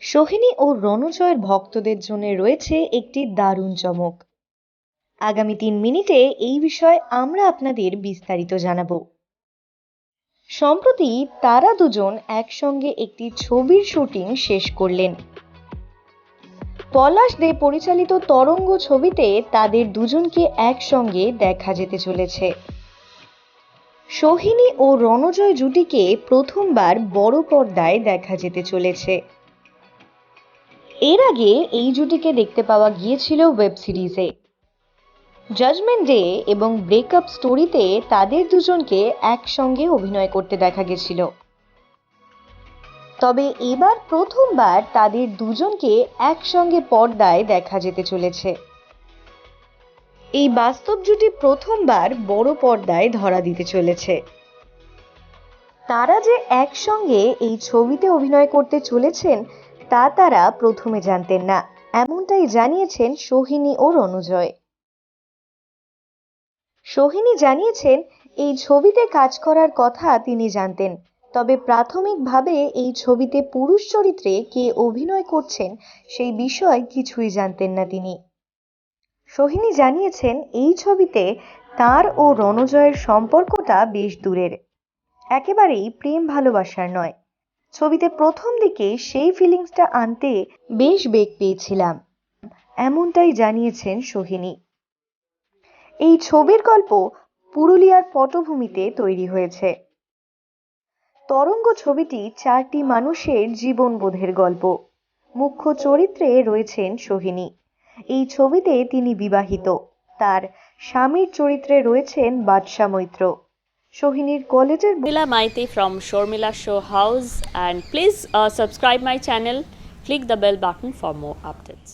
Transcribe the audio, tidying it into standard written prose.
সোহিনী ও রণজয়ের ভক্তদের জন্য রয়েছে একটি দারুণ চমক। আগামী 3 মিনিটে এই বিষয়ে আমরা আপনাদের বিস্তারিত জানাবো। সম্প্রতি তারা দুজন একসঙ্গে একটি ছবির শুটিং শেষ করলেন। পলাশ দে পরিচালিত তরঙ্গ ছবিতে তাদের দুজনকে একসঙ্গে দেখা যেতে চলেছে। সোহিনী ও রণজয় জুটিকে প্রথমবার বড় পর্দায় দেখা যেতে চলেছে। এর আগে এই জুটিকে দেখতে পাওয়া গিয়েছিল ওয়েব সিরিজে। জাজমেন্ট ডে এবং ব্রেকআপ স্টোরিতে তাদের দুজনকে একসঙ্গে অভিনয় করতে দেখা গেছিল। তবে এবার প্রথমবার তাদের দুজনকে একসঙ্গে পর্দায় দেখা যেতে চলেছে। এই বাস্তব জুটি প্রথমবার বড় পর্দায় ধরা দিতে চলেছে। তারা যে একসঙ্গে এই ছবিতে অভিনয় করতে চলেছেন তা তারা প্রথমে জানতেন না, এমনটাই জানিয়েছেন সোহিনী ও রণজয়। সোহিনী জানিয়েছেন এই ছবিতে কাজ করার কথা তিনি জানতেন, তবে প্রাথমিকভাবে এই ছবিতে পুরুষ চরিত্রে কে অভিনয় করছেন সেই বিষয় কিছুই জানতেন না তিনি। সোহিনী জানিয়েছেন এই ছবিতে তার ও রণজয়ের সম্পর্কটা বেশ দূরের, একেবারেই প্রেম ভালোবাসার নয়। ছবিতে প্রথম দিকে সেই ফিলিংসটা আনতে বেশ বেগ পেয়েছিলাম, এমনটাই জানিয়েছেন সোহিনী। এই ছবির গল্প পুরুলিয়ার পটভূমিতে তৈরি হয়েছে। তরঙ্গ ছবিটি 4টি মানুষের জীবনবোধের গল্প। মুখ্য চরিত্রে রয়েছেন সোহিনী। এই ছবিতে তিনি বিবাহিত। তার স্বামীর চরিত্রে রয়েছেন বাদশা মৈত্র। সোহিনীর কলেজের Sharmila Maite from Sharmila Show House, and please subscribe my channel, click the bell button for more updates.